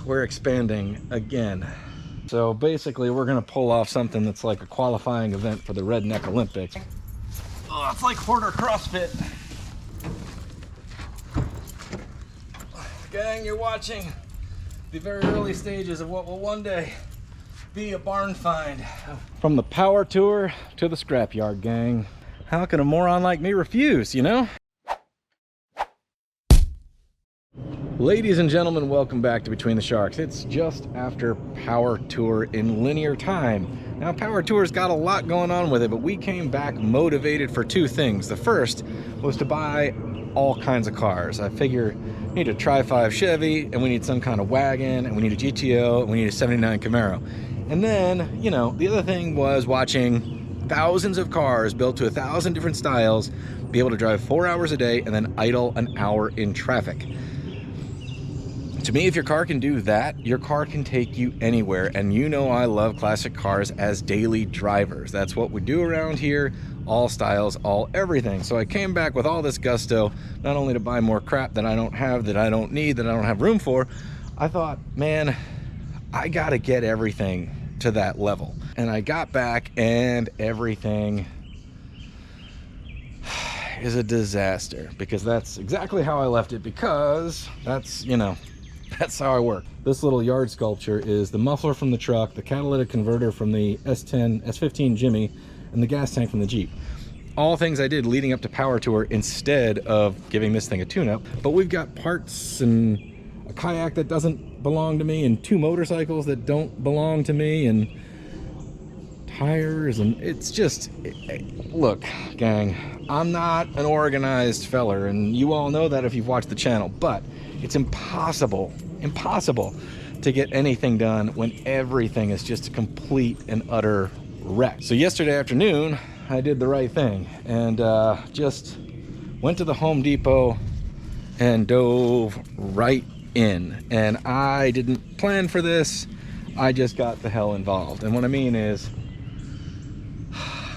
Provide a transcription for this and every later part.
we're expanding again. So basically we're gonna pull off something that's like a qualifying event for the Redneck Olympics. Oh, it's like Hoarder CrossFit. Gang, you're watching the very early stages of what will one day be a barn find. From the power tour to the scrapyard, gang. How can a moron like me refuse, you know? Ladies and gentlemen, welcome back to Between the Sharks. It's just after Power Tour in linear time. Now, Power Tour's got a lot going on with it, but we came back motivated for two things. The first was to buy all kinds of cars. I figure we need a Tri-5 Chevy, and we need some kind of wagon, and we need a GTO, and we need a 79 Camaro. And then, you know, the other thing was watching thousands of cars built to 1,000 different styles, be able to drive 4 hours a day, and then idle an hour in traffic. To me, if your car can do that, your car can take you anywhere. And you know I love classic cars as daily drivers. That's what we do around here. All styles, all everything. So I came back with all this gusto, not only to buy more crap that I don't have, that I don't need, that I don't have room for. I thought, man, I gotta get everything to that level. And I got back and everything is a disaster, because that's exactly how I left it, because that's, you know, that's how I work. This little yard sculpture is the muffler from the truck, the catalytic converter from the S15 Jimmy, and the gas tank from the Jeep. All things I did leading up to Power Tour instead of giving this thing a tune-up. But we've got parts and a kayak that doesn't belong to me, and 2 motorcycles that don't belong to me, and tires, and it's just, look, gang, I'm not an organized feller, and you all know that if you've watched the channel, but it's impossible to get anything done when everything is just a complete and utter wreck. So yesterday afternoon, I did the right thing and just went to the Home Depot and dove right in. And I didn't plan for this. I just got the hell involved. And what I mean is,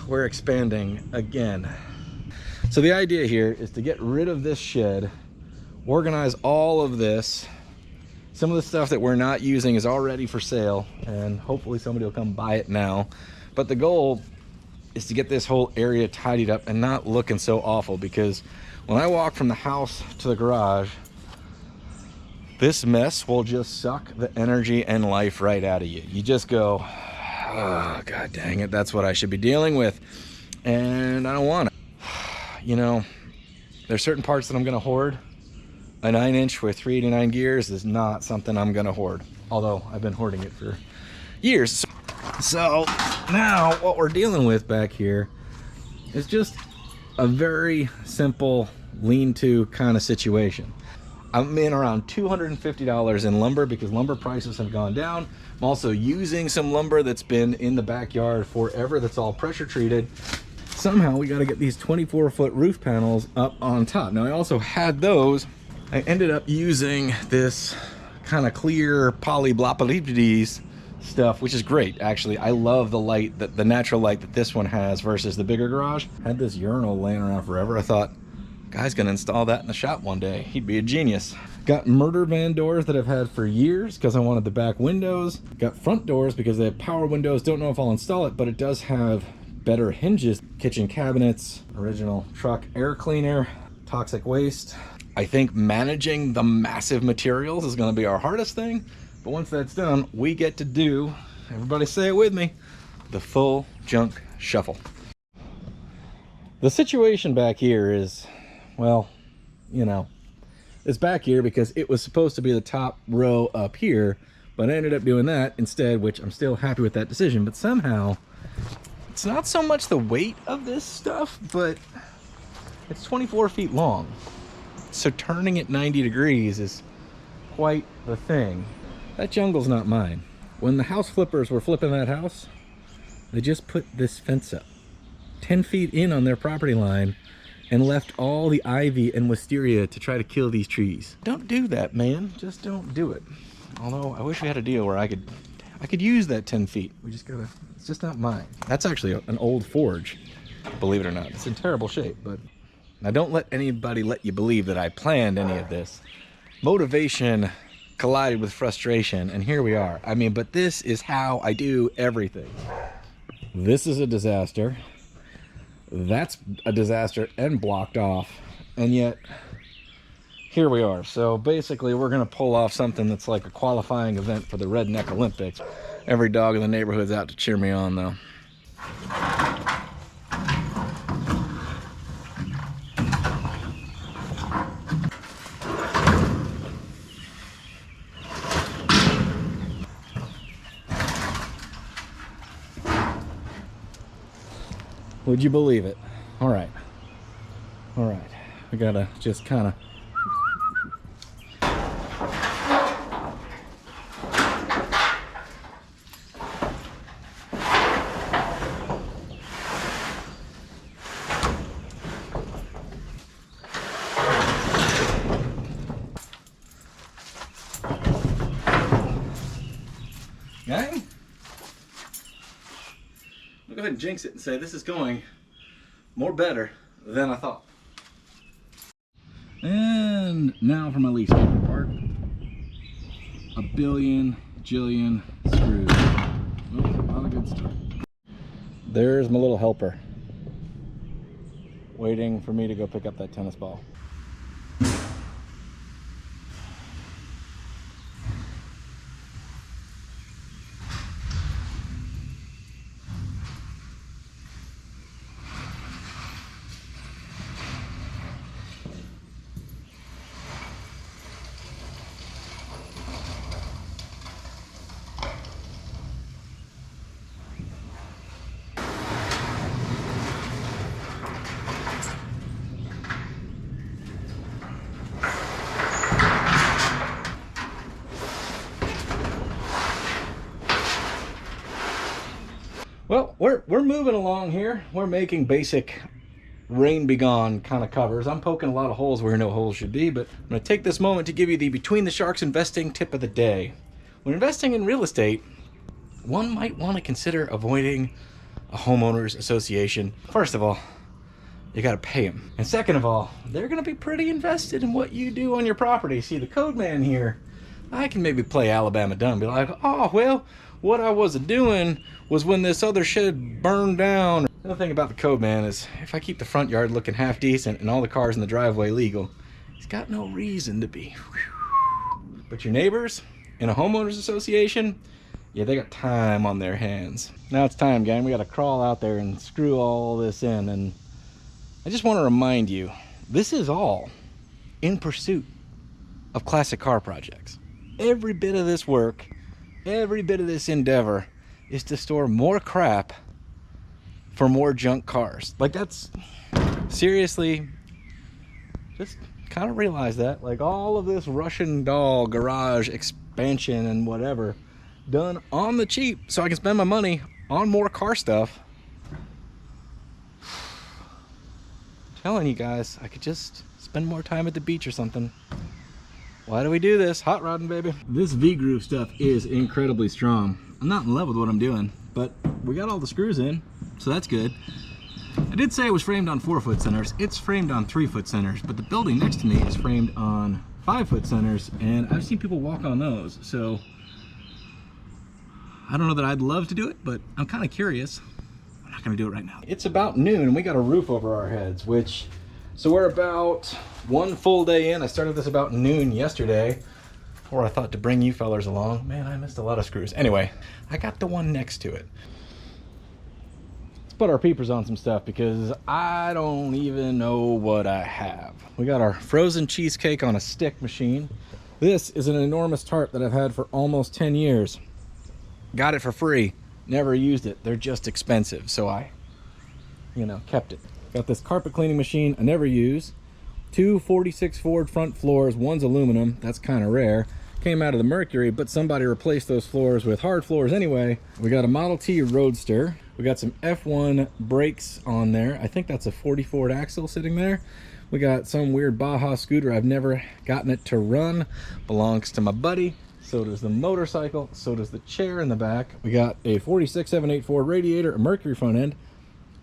we're expanding again. So the idea here is to get rid of this shed, organize all of this. Some of the stuff that we're not using is already for sale, and hopefully somebody will come buy it now. But the goal is to get this whole area tidied up and not looking so awful, because when I walk from the house to the garage, this mess will just suck the energy and life right out of you. You just go, oh, god dang it, that's what I should be dealing with, and I don't want it. You know, there's certain parts that I'm gonna hoard. A 9-inch with 389 gears is not something I'm gonna hoard, although I've been hoarding it for years. So now what we're dealing with back here is just a very simple lean-to kind of situation. I'm in around $250 in lumber because lumber prices have gone down. I'm also using some lumber that's been in the backyard forever, that's all pressure treated. Somehow we got to get these 24-foot roof panels up on top. Now I also had those. I ended up using this kind of clear polyblopalipdes stuff, which is great, actually. I love the light, the natural light that this one has versus the bigger garage. Had this urinal laying around forever. I thought, guy's gonna install that in the shop one day. He'd be a genius. Got murder van doors that I've had for years because I wanted the back windows. Got front doors because they have power windows. Don't know if I'll install it, but it does have better hinges. Kitchen cabinets, original truck air cleaner, toxic waste. I think managing the massive materials is going to be our hardest thing, but once that's done, we get to do, everybody say it with me, the full junk shuffle. The situation back here is, well, you know, it's back here because it was supposed to be the top row up here, but I ended up doing that instead, which I'm still happy with that decision. But somehow it's not so much the weight of this stuff, but it's 24 feet long. So turning it 90 degrees is quite the thing. That jungle's not mine. When the house flippers were flipping that house, they just put this fence up 10 feet in on their property line and left all the ivy and wisteria to try to kill these trees. Don't do that, man. Just don't do it. Although I wish we had a deal where I could use that 10 feet. We just gotta, it's just not mine. That's actually an old forge, believe it or not. It's in terrible shape, but now don't let anybody let you believe that I planned any of this. Motivation collided with frustration, and here we are. I mean, but this is how I do everything. This is a disaster. That's a disaster and blocked off, and yet here we are. So basically we're gonna pull off something that's like a qualifying event for the Redneck Olympics. Every dog in the neighborhood's out to cheer me on though. Would you believe it? All right. We gotta just kind of. Gang? I'll go ahead and jinx it and say this is going more better than I thought. And now for my least favorite part. A billion jillion screws. Oh, not a good start. There's my little helper, waiting for me to go pick up that tennis ball. Well, we're moving along here. We're making basic rain be gone kind of covers. I'm poking a lot of holes where no holes should be, but I'm going to take this moment to give you the Between the Sharks investing tip of the day. When investing in real estate, one might want to consider avoiding a homeowners association. First of all, you got to pay them. And second of all, they're going to be pretty invested in what you do on your property. See, the code man here, I can maybe play Alabama dumb, be like, oh, well, what I was doing was when this other shed burned down. The other thing about the code man is if I keep the front yard looking half decent and all the cars in the driveway legal, he's got no reason to be. But your neighbors in a homeowners association, yeah, they got time on their hands. Now it's time, gang. We got to crawl out there and screw all this in. And I just want to remind you, this is all in pursuit of classic car projects. Every bit of this work, every bit of this endeavor is to store more crap for more junk cars. Like, that's seriously, just kind of realize that. Like, all of this Russian doll garage expansion and whatever done on the cheap so I can spend my money on more car stuff. I'm telling you guys, I could just spend more time at the beach or something. Why do we do this? Hot rodding, baby. This V-groove stuff is incredibly strong. I'm not in love with what I'm doing, but we got all the screws in, so that's good. I did say it was framed on 4-foot centers. It's framed on 3-foot centers, but the building next to me is framed on 5-foot centers, and I've seen people walk on those, so I don't know that I'd love to do it, but I'm kind of curious. I'm not gonna do it right now. It's about noon, and we got a roof over our heads, so we're about one full day in. I started this about noon yesterday, or I thought to bring you fellers along. Man, I missed a lot of screws. Anyway, I got the one next to it. Let's put our peepers on some stuff because I don't even know what I have. We got our frozen cheesecake on a stick machine. This is an enormous tarp that I've had for almost 10 years. Got it for free, never used it. They're just expensive, so I, kept it. Got this carpet cleaning machine I never use. 2 46 Ford front floors, one's aluminum, that's kind of rare. Came out of the Mercury, but somebody replaced those floors with hard floors anyway. We got a Model T Roadster. We got some F1 brakes on there. I think that's a 40 Ford axle sitting there. We got some weird Baja scooter. I've never gotten it to run. Belongs to my buddy. So does the motorcycle. So does the chair in the back. We got a 46 78 Ford radiator, a Mercury front end.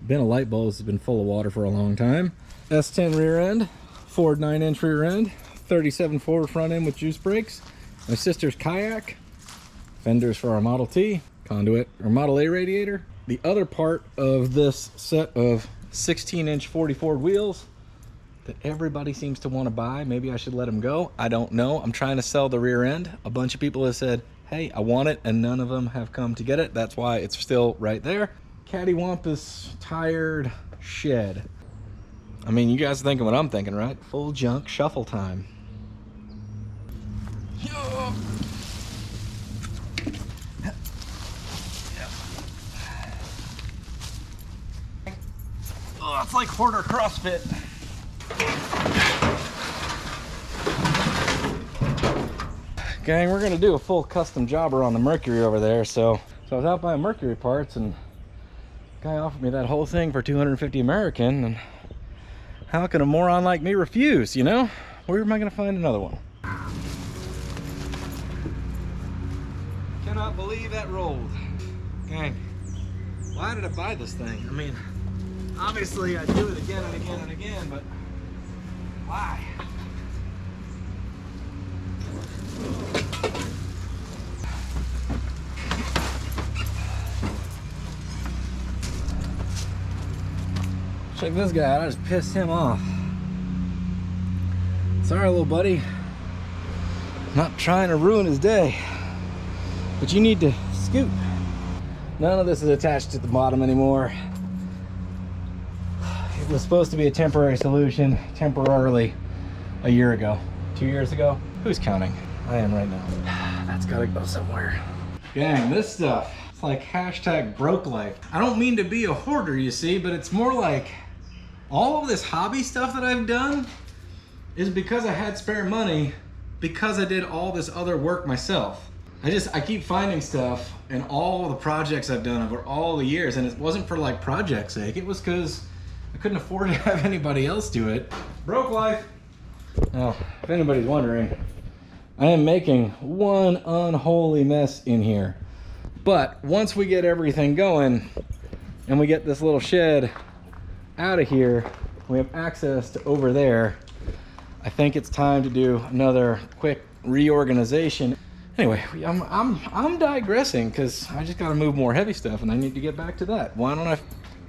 Bin of light bulbs has been full of water for a long time. S10 rear end, Ford 9-inch rear end, 37 Ford front end with juice brakes, My sister's kayak, fenders for our Model T, conduit or Model A radiator. The other part of this set of 16-inch 44 wheels that everybody seems to want to buy. Maybe I should let them go. I don't know. I'm trying to sell the rear end. A bunch of people have said, hey, I want it, and none of them have come to get it. That's why it's still right there. Cattywampus tired shed. I mean, you guys are thinking what I'm thinking, right? Full junk shuffle time. Oh, it's like Hoarder CrossFit. Gang, we're gonna do a full custom jobber on the Mercury over there. So I was out buying Mercury parts, and the guy offered me that whole thing for 250 American, and how can a moron like me refuse, you know? Where am I gonna find another one? Cannot believe that rolled. Gang, why did I buy this thing? I mean, obviously I do it again and again and again, but why? Check this guy out, I just pissed him off. Sorry, little buddy. Not trying to ruin his day, but you need to scoot. None of this is attached to the bottom anymore. It was supposed to be a temporary solution, temporarily, a year ago. 2 years ago? Who's counting? I am right now. That's gotta go somewhere. Gang, this stuff, it's like hashtag broke life. I don't mean to be a hoarder, you see, but it's more like all of this hobby stuff that I've done is because I had spare money, because I did all this other work myself. I keep finding stuff in all the projects I've done over all the years, and it wasn't for like project's sake, it was because I couldn't afford to have anybody else do it. Broke life. Now, if anybody's wondering, I am making one unholy mess in here. But once we get everything going and we get this little shed out of here, we have access to over there, I think it's time to do another quick reorganization. Anyway, I'm digressing because I just got to move more heavy stuff and I need to get back to that. Why don't I?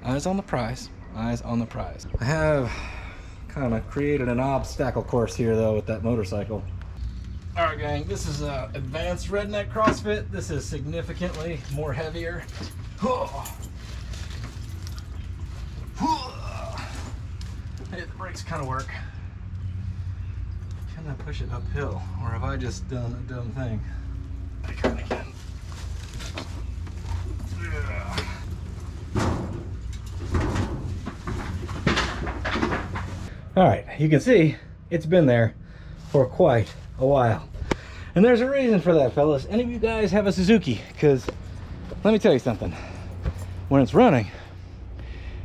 Eyes on the prize. Eyes on the prize. I have kind of created an obstacle course here though with that motorcycle. All right, gang. This is advanced redneck CrossFit. This is significantly more heavier. Hey, the brakes kind of work. Can I push it uphill, or have I just done a dumb thing? I kind of can. All right, you can see it's been there for quite a while. And there's a reason for that, fellas. Any of you guys have a Suzuki? Because let me tell you something. When it's running,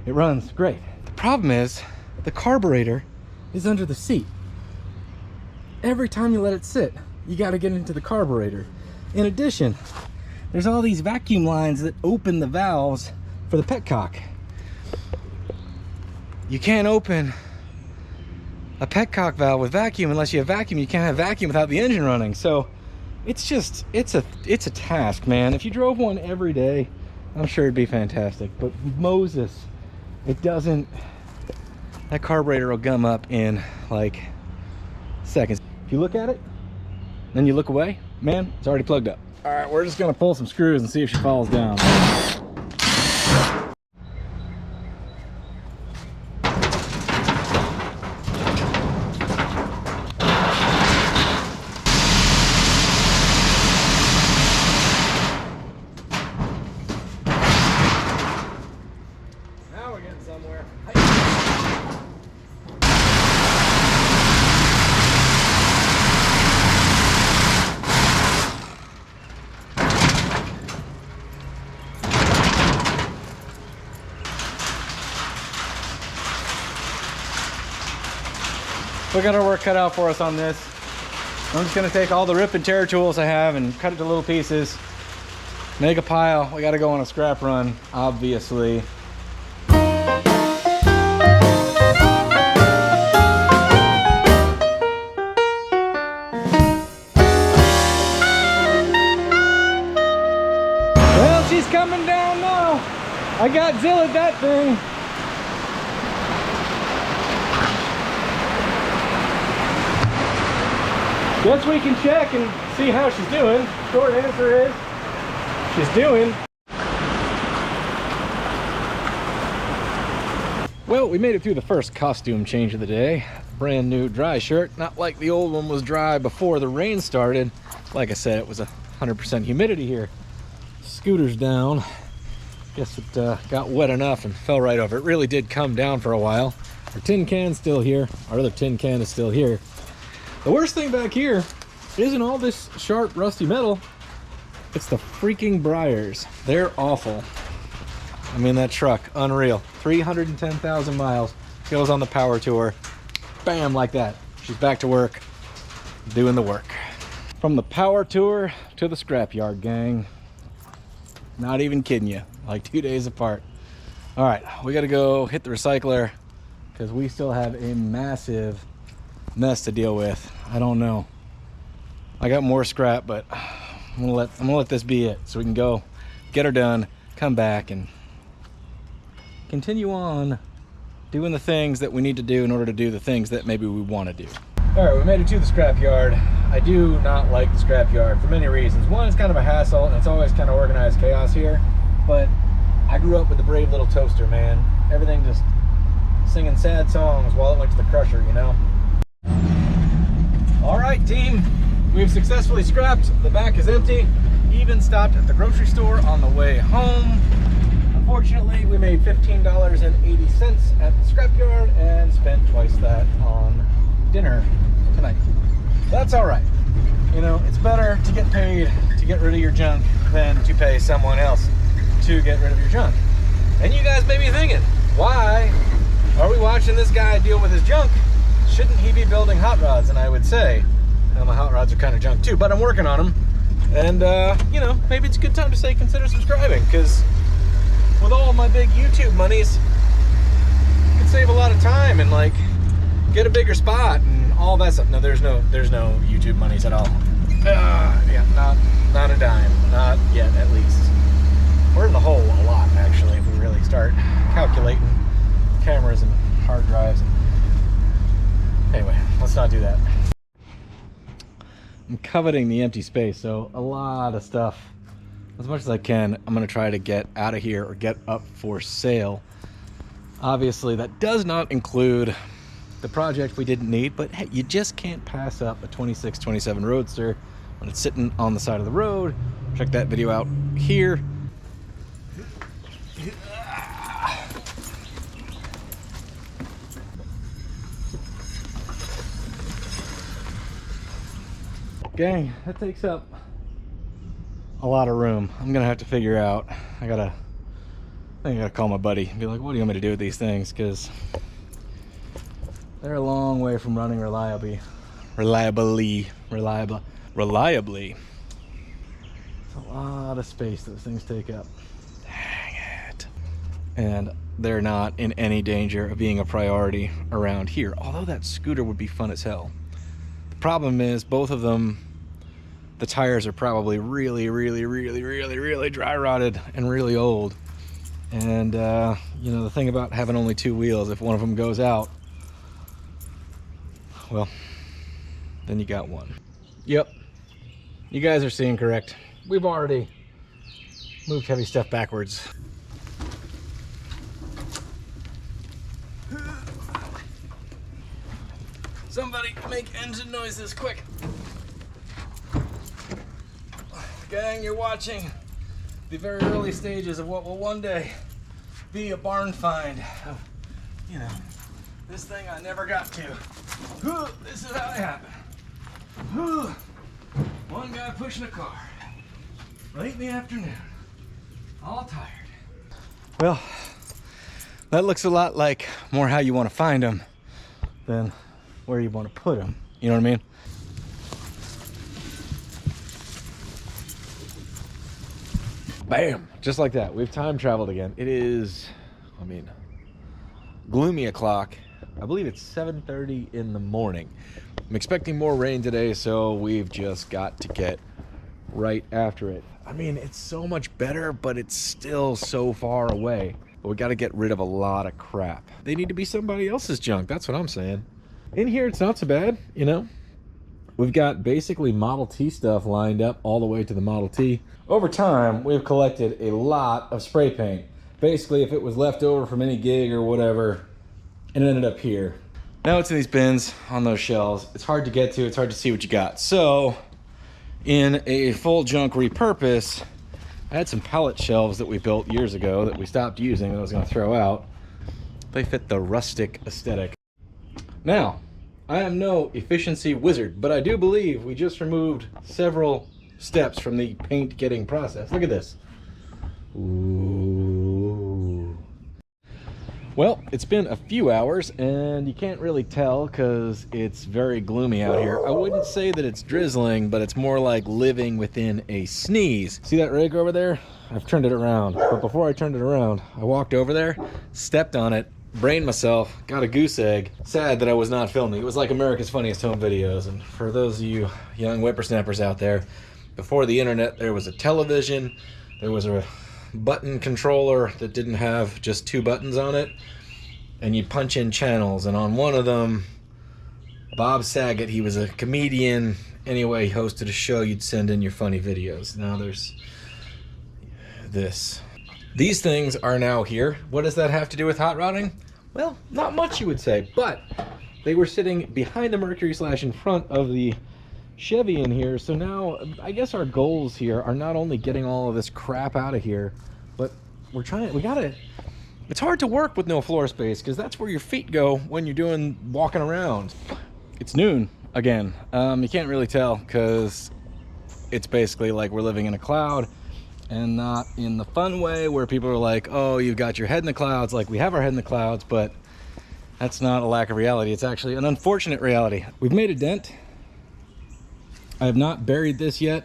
it runs great. The problem is the carburetor is under the seat. Every time you let it sit, you got to get into the carburetor. In addition, there's all these vacuum lines that open the valves for the petcock. You can't open a petcock valve with vacuum unless you have vacuum. You can't have vacuum without the engine running. So it's just, it's a task, man. If you drove one every day, I'm sure it'd be fantastic. But Moses, it doesn't, that carburetor will gum up in like seconds. If you look at it, then you look away, man, it's already plugged up. All right, we're just gonna pull some screws and see if she falls down. Now we're getting somewhere. We got our work cut out for us on this. I'm just gonna take all the rip and tear tools I have and cut it to little pieces, make a pile. We gotta go on a scrap run, obviously. He's coming down now. I got Zillaed that thing. Guess we can check and see how she's doing. Short answer is, she's doing. Well, we made it through the first costume change of the day. Brand new dry shirt, not like the old one was dry before the rain started. Like I said, it was 100% humidity here. Scooter's down. Guess it got wet enough and fell right over. It really did come down for a while. Our tin can's still here. Our other tin can is still here. The worst thing back here isn't all this sharp, rusty metal. It's the freaking briars. They're awful. I mean, that truck, unreal. 310,000 miles, goes on the power tour. Bam, like that. She's back to work, doing the work. From the power tour to the scrapyard, gang. Not even kidding you, like 2 days apart. All right, we gotta go hit the recycler because we still have a massive mess to deal with. I don't know. I got more scrap, but I'm gonna let this be it so we can go get her done, come back and continue on doing the things that we need to do in order to do the things that maybe we want to do. All right, we made it to the scrapyard. I do not like the scrapyard for many reasons. One, it's kind of a hassle and it's always kind of organized chaos here, but I grew up with the brave little toaster, man. Everything just singing sad songs while it went to the crusher, you know? All right, team, we've successfully scrapped. The back is empty. Even stopped at the grocery store on the way home. Unfortunately, we made $15.80 at the scrapyard and spent twice that on dinner tonight. That's all right. You know, it's better to get paid to get rid of your junk than to pay someone else to get rid of your junk. And you guys may be thinking, why are we watching this guy deal with his junk? Shouldn't he be building hot rods? And I would say, well, my hot rods are kind of junk too, but I'm working on them. And, you know, maybe it's a good time to say consider subscribing, because with all my big YouTube monies, you can save a lot of time and, like, get a bigger spot and all that stuff. No, there's no YouTube monies at all. Yeah, not a dime. Not yet, at least. We're in the hole a lot, actually, if we really start calculating cameras and hard drives. Anyway, let's not do that. I'm coveting the empty space, so a lot of stuff, as much as I can, I'm going to try to get out of here or get up for sale. Obviously, that does not include the project we didn't need, but hey, you just can't pass up a 26, 27 Roadster when it's sitting on the side of the road. Check that video out here. Gang, that takes up a lot of room. I'm gonna have to figure out, I think I gotta call my buddy and be like, what do you want me to do with these things? Because they're a long way from running reliably. It's a lot of space those things take up. Dang it. And they're not in any danger of being a priority around here, although that scooter would be fun as hell. The problem is both of them, the tires are probably really dry rotted and really old. And you know, the thing about having only two wheels, if one of them goes out, well, then you got one. Yep, you guys are seeing correct. We've already moved heavy stuff backwards. Somebody make engine noises, quick. Gang, you're watching the very early stages of what will one day be a barn find. You know, this thing I never got to. This is how it happened. One guy pushing a car late in the afternoon, all tired. Well, that looks a lot like more how you want to find them than where you want to put them. You know what I mean? Bam! Just like that. We've time traveled again. It is, I mean, gloomy o'clock. I believe it's 7:30 in the morning. I'm expecting more rain today, so we've just got to get right after it. I mean, it's so much better, but it's still so far away. But we got to get rid of a lot of crap. They need to be somebody else's junk. That's what I'm saying. In here, it's not so bad, you know. We've got basically Model T stuff lined up all the way to the Model T. Over time, we've collected a lot of spray paint. Basically, if it was left over from any gig or whatever, it ended up here. Now it's in these bins on those shelves. It's hard to get to, it's hard to see what you got. So, in a full junk repurpose, I had some pallet shelves that we built years ago that we stopped using that I was gonna throw out. They fit the rustic aesthetic. Now, I am no efficiency wizard, but I do believe we just removed several steps from the paint getting process. Look at this. Ooh. Well, it's been a few hours and you can't really tell because it's very gloomy out here. I wouldn't say that it's drizzling, but it's more like living within a sneeze. See that rake over there? I've turned it around, but before I turned it around, I walked over there, stepped on it, brained myself, got a goose egg. Sad that I was not filming. It was like America's Funniest Home Videos. And for those of you young whippersnappers out there, before the internet, there was a television, there was a button controller that didn't have just 2 buttons on it, and you'd punch in channels, and on one of them, Bob Saget, he was a comedian, anyway, he hosted a show, you'd send in your funny videos. Now there's this. These things are now here. What does that have to do with hot rodding? Well, not much, you would say, but they were sitting behind the Mercury / in front of the Chevy in here. So now I guess our goals here are not only getting all of this crap out of here, but we gotta, it's hard to work with no floor space because that's where your feet go when you're walking around. It's noon again. You can't really tell because it's basically like we're living in a cloud, and not in the fun way where people are like, oh, you've got your head in the clouds. Like, we have our head in the clouds, but that's not a lack of reality. It's actually an unfortunate reality. We've made a dent. I have not buried this yet.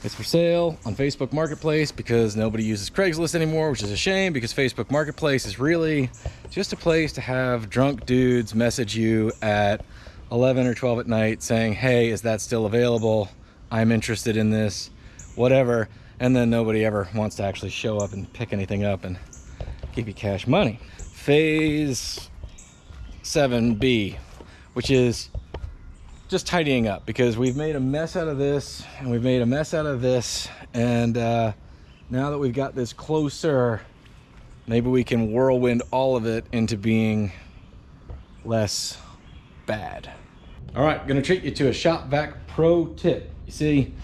It's for sale on Facebook Marketplace because nobody uses Craigslist anymore, which is a shame because Facebook Marketplace is really just a place to have drunk dudes message you at 11 or 12 at night saying, hey, is that still available? I'm interested in this, whatever. And then nobody ever wants to actually show up and pick anything up and give you cash money. Phase 7B, which is just tidying up because we've made a mess out of this and we've made a mess out of this, and now that we've got this closer, maybe we can whirlwind all of it into being less bad. All right, gonna treat you to a shop vac pro tip. You see,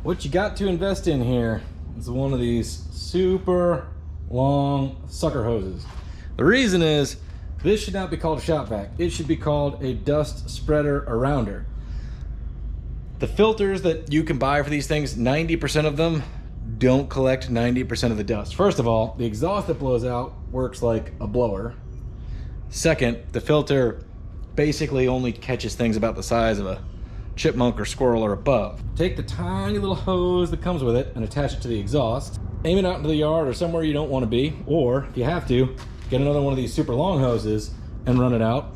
what you got to invest in here is one of these super long sucker hoses. The reason is this should not be called a shop vac. It should be called a dust spreader arounder. The filters that you can buy for these things, 90% of them don't collect 90% of the dust. First of all, the exhaust that blows out works like a blower. Second, the filter basically only catches things about the size of a chipmunk or squirrel or above. Take the tiny little hose that comes with it and attach it to the exhaust. Aim it out into the yard or somewhere you don't want to be, or if you have to, get another one of these super long hoses and run it out.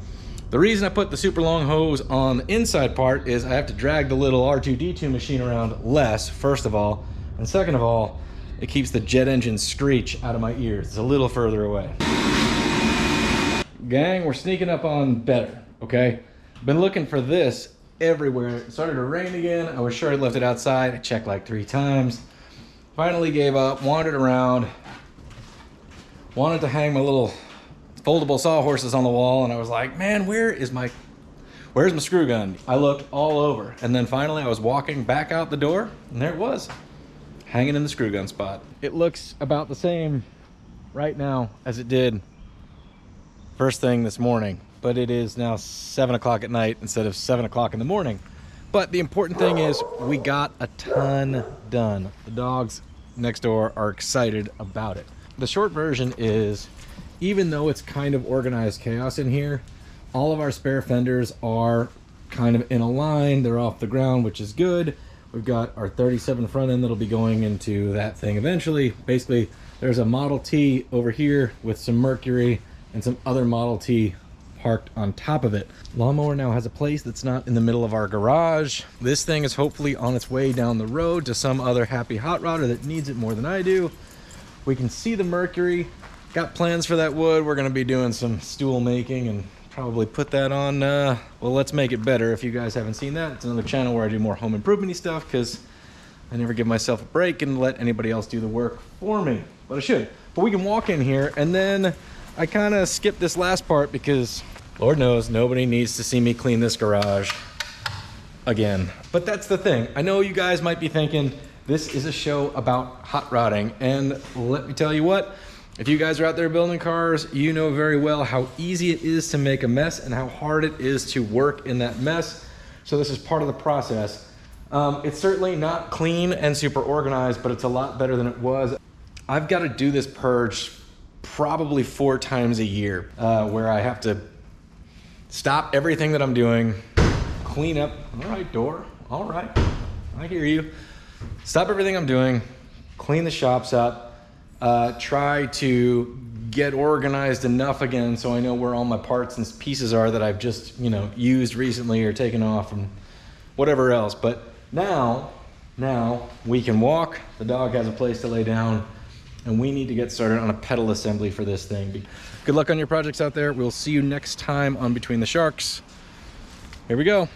The reason I put the super long hose on the inside part is I have to drag the little R2-D2 machine around less, first of all, and second of all, it keeps the jet engine screech out of my ears. It's a little further away. Gang, we're sneaking up on better, okay? Been looking for this everywhere. It started to rain again. I was sure I left it outside. I checked like 3 times. Finally gave up, wandered around, wanted to hang my little foldable sawhorses on the wall, and I was like, man, where's my screw gun? I looked all over, and then finally I was walking back out the door, and there it was, hanging in the screw gun spot. It looks about the same right now as it did first thing this morning, but it is now 7 o'clock at night instead of 7 o'clock in the morning. But the important thing is we got a ton done. The dogs next door are excited about it. The short version is, even though it's kind of organized chaos in here, all of our spare fenders are kind of in a line. They're off the ground, which is good. We've got our 37 front end that'll be going into that thing eventually. Basically, there's a Model T over here with some Mercury and some other Model T parked on top of it. Lawnmower now has a place that's not in the middle of our garage. This thing is hopefully on its way down the road to some other happy hot rodder that needs it more than I do. We can see the Mercury. Got plans for that wood. We're gonna be doing some stool making and probably put that on, well, Let's Make It Better. If you guys haven't seen that, it's another channel where I do more home improvement-y stuff because I never give myself a break and let anybody else do the work for me, but I should. But we can walk in here, and then I kind of skipped this last part because Lord knows nobody needs to see me clean this garage again. But that's the thing. I know you guys might be thinking this is a show about hot rodding, and let me tell you what, if you guys are out there building cars, you know very well how easy it is to make a mess and how hard it is to work in that mess. So this is part of the process. It's certainly not clean and super organized, but it's a lot better than it was. I've got to do this purge probably 4 times a year, where I have to stop everything that I'm doing, clean up. All right, door. All right, I hear you. Stop everything I'm doing, clean the shops up, try to get organized enough again so I know where all my parts and pieces are that I've just, used recently or taken off and whatever else. But now we can walk, the dog has a place to lay down, and we need to get started on a pedal assembly for this thing. Good luck on your projects out there. We'll see you next time on Between the Sharks. Here we go.